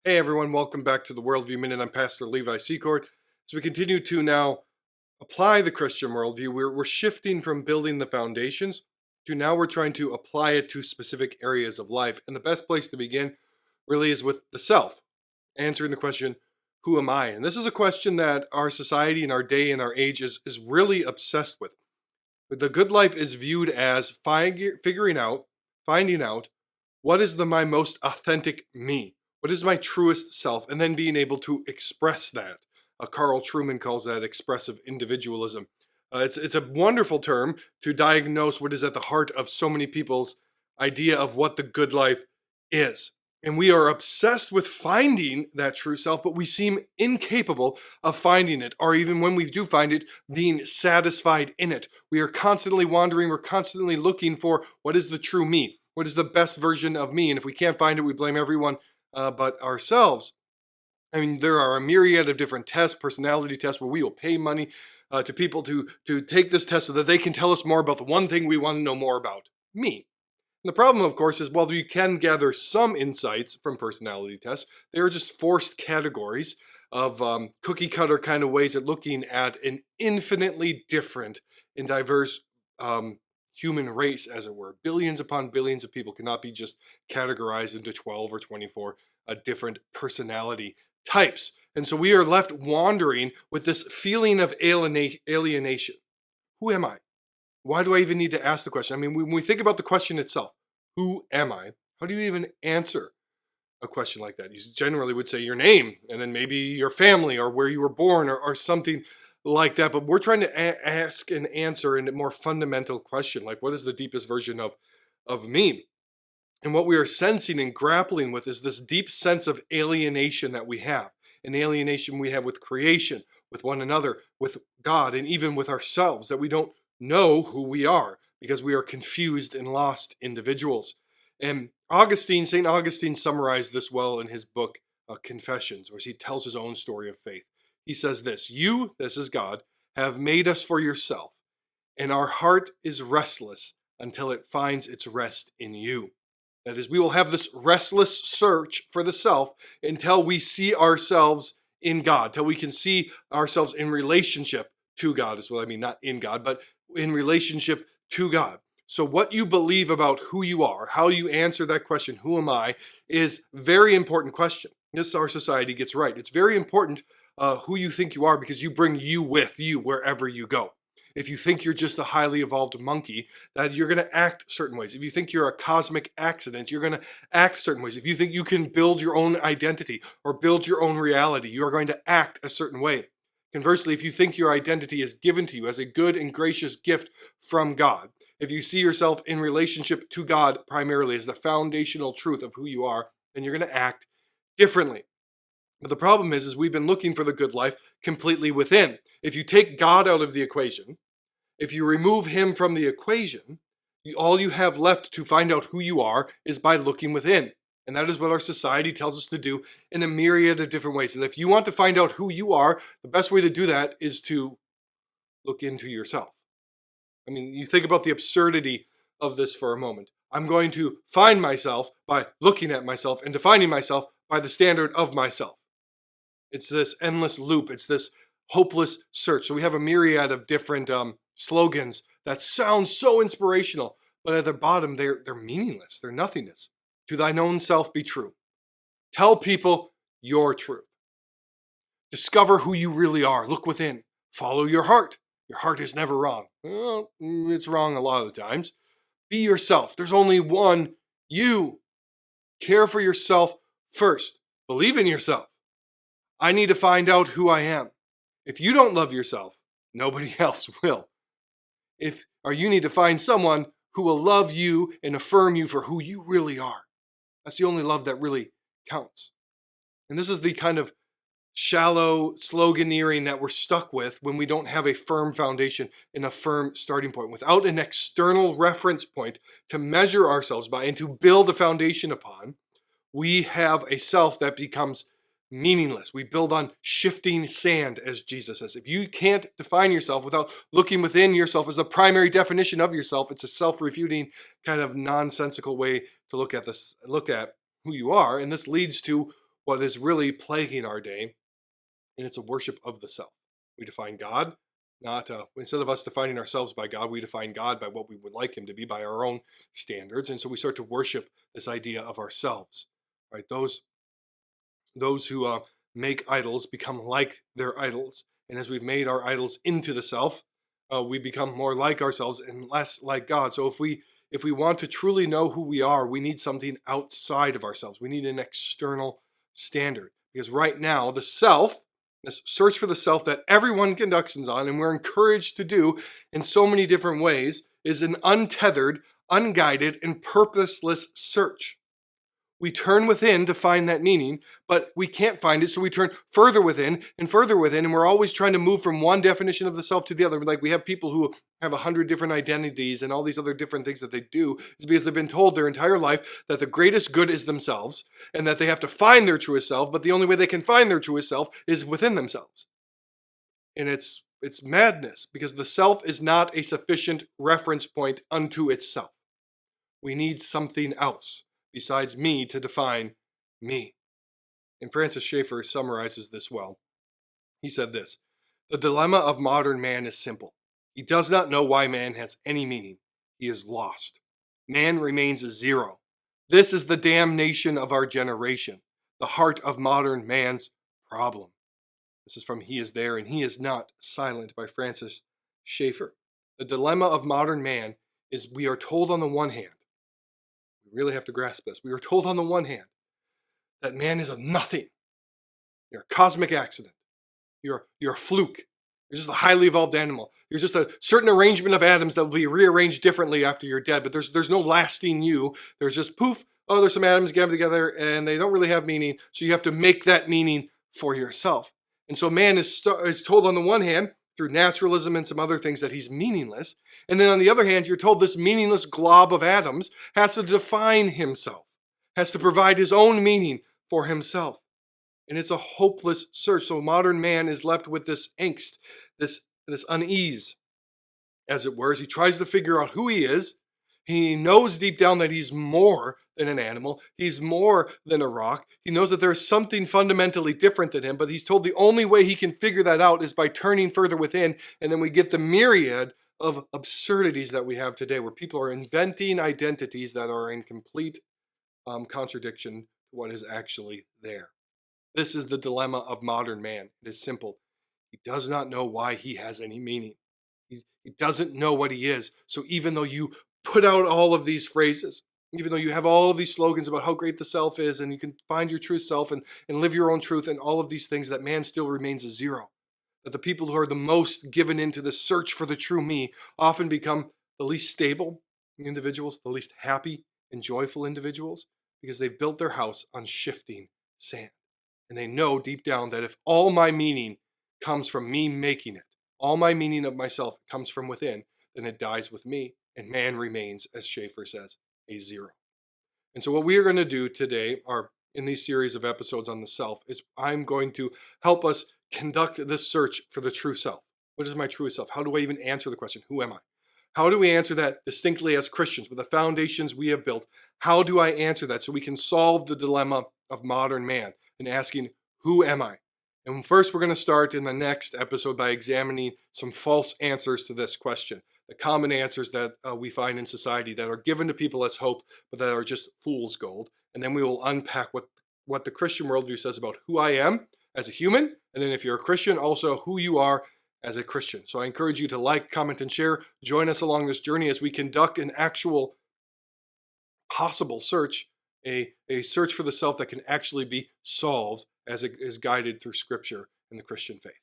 Hey everyone, welcome back to the Worldview Minute. I'm Pastor Levi Secord. As we continue to now apply the Christian worldview, we're shifting from building the foundations to now we're trying to apply it to specific areas of life. And the best place to begin really is with the self, answering the question, who am I? And this is a question that our society and our day and our age is really obsessed with. But the good life is viewed as finding out what is my most authentic me? What is my truest self? And then being able to express that. Carl Trueman calls that expressive individualism. It's a wonderful term to diagnose what is at the heart of so many people's idea of what the good life is. And we are obsessed with finding that true self, but we seem incapable of finding it, or even when we do find it, being satisfied in it. We are constantly wandering, we're constantly looking for what is the true me, what is the best version of me, and if we can't find it, we blame everyone but ourselves. I mean, there are a myriad of different tests, personality tests, where we will pay money to people to take this test so that they can tell us more about the one thing we want to know more about, me. And the problem, of course, is while you can gather some insights from personality tests, they are just forced categories of cookie cutter kind of ways at looking at an infinitely different and diverse human race, as it were. Billions upon billions of people cannot be just categorized into 12 or 24 different personality types. And so we are left wandering with this feeling of alienation. Who am I? Why do I even need to ask the question? I mean, when we think about the question itself, who am I? How do you even answer a question like that? You generally would say your name and then maybe your family or where you were born or something like that. But we're trying to ask and answer a more fundamental question, like what is the deepest version of me? And what we are sensing and grappling with is this deep sense of alienation that we have, an alienation we have with creation, with one another, with God, and even with ourselves, that we don't know who we are because we are confused and lost individuals. And St. Augustine summarized this well in his book, Confessions, where he tells his own story of faith. He says this: "You, this is God, have made us for yourself, and our heart is restless until it finds its rest in you." That is, we will have this restless search for the self until we see ourselves in God, till we can see ourselves in relationship to God, is what I mean, not in God, but in relationship to God. So what you believe about who you are, how you answer that question, who am I, is a very important question. This our society gets right. It's very important who you think you are because you bring you with you wherever you go. If you think you're just a highly evolved monkey, that you're going to act certain ways. If you think you're a cosmic accident, you're going to act certain ways. If you think you can build your own identity or build your own reality, you are going to act a certain way. Conversely, if you think your identity is given to you as a good and gracious gift from God, if you see yourself in relationship to God primarily as the foundational truth of who you are, then you're going to act differently. But the problem is we've been looking for the good life completely within. If you take God out of the equation, if you remove him from the equation, all you have left to find out who you are is by looking within. And that is what our society tells us to do in a myriad of different ways. And if you want to find out who you are, the best way to do that is to look into yourself. I mean, you think about the absurdity of this for a moment. I'm going to find myself by looking at myself and defining myself by the standard of myself. It's this endless loop. It's this hopeless search. So we have a myriad of different slogans that sound so inspirational, but at the bottom, they're meaningless. They're nothingness. To thine own self be true. Tell people your truth. Discover who you really are. Look within. Follow your heart. Your heart is never wrong. Well, it's wrong a lot of the times. Be yourself. There's only one you. Care for yourself first. Believe in yourself. I need to find out who I am. If you don't love yourself, nobody else will. Or you need to find someone who will love you and affirm you for who you really are. That's the only love that really counts. And this is the kind of shallow sloganeering that we're stuck with when we don't have a firm foundation and a firm starting point. Without an external reference point to measure ourselves by and to build a foundation upon, we have a self that becomes meaningless. We build on shifting sand, as Jesus says. If you can't define yourself without looking within yourself as the primary definition of yourself, it's a self-refuting kind of nonsensical way to look at who you are. And this leads to what is really plaguing our day, and it's a worship of the self. We define God, not instead of us defining ourselves by God, we define God by what we would like him to be, by our own standards. And so we start to worship this idea of ourselves, right? Those who make idols become like their idols. And as we've made our idols into the self, we become more like ourselves and less like God. So if we want to truly know who we are, we need something outside of ourselves. We need an external standard. Because right now, the self, this search for the self that everyone conducts on, and we're encouraged to do in so many different ways, is an untethered, unguided, and purposeless search. We turn within to find that meaning, but we can't find it, so we turn further within, and we're always trying to move from one definition of the self to the other. Like we have people who have 100 different identities and all these other different things that they do, is because they've been told their entire life that the greatest good is themselves, and that they have to find their truest self, but the only way they can find their truest self is within themselves. And it's madness, because the self is not a sufficient reference point unto itself. We need something else besides me to define me. And Francis Schaeffer summarizes this well. He said this: "The dilemma of modern man is simple. He does not know why man has any meaning. He is lost. Man remains a zero. This is the damnation of our generation, the heart of modern man's problem." This is from He Is There and He Is Not Silent by Francis Schaeffer. The dilemma of modern man is we are told on the one hand, we really have to grasp this, we are told on the one hand that man is a nothing. You're a cosmic accident. You're a fluke. You're just a highly evolved animal. You're just a certain arrangement of atoms that will be rearranged differently after you're dead, but there's no lasting you. There's just poof, oh, there's some atoms gathered together and they don't really have meaning, so you have to make that meaning for yourself. And so man is told on the one hand, through naturalism and some other things, that he's meaningless. And then on the other hand, you're told this meaningless glob of atoms has to define himself, has to provide his own meaning for himself. And it's a hopeless search. So modern man is left with this angst, this unease, as it were, as he tries to figure out who he is. He knows deep down that he's more than an animal. He's more than a rock. He knows that there's something fundamentally different than him, but he's told the only way he can figure that out is by turning further within. And then we get the myriad of absurdities that we have today, where people are inventing identities that are in complete contradiction to what is actually there. This is the dilemma of modern man. It is simple. He does not know why he has any meaning. He doesn't know what he is. So even though you put out all of these phrases, even though you have all of these slogans about how great the self is, and you can find your true self and live your own truth and all of these things, that man still remains a zero. That the people who are the most given into the search for the true me often become the least stable individuals, the least happy and joyful individuals, because they've built their house on shifting sand. And they know deep down that if all my meaning comes from me making it, all my meaning of myself comes from within, then it dies with me, and man remains, as Schaeffer says, a zero. And so what we are going to do today, or in these series of episodes on the self, is I'm going to help us conduct this search for the true self. What is my true self? How do I even answer the question, who am I? How do we answer that distinctly as Christians with the foundations we have built? How do I answer that so we can solve the dilemma of modern man and asking, who am I? And first, we're going to start in the next episode by examining some false answers to this question, the common answers that we find in society that are given to people as hope, but that are just fool's gold. And then we will unpack what the Christian worldview says about who I am as a human, and then if you're a Christian, also who you are as a Christian. So I encourage you to like, comment, and share. Join us along this journey as we conduct an actual possible search, a search for the self that can actually be solved as it is guided through Scripture and the Christian faith.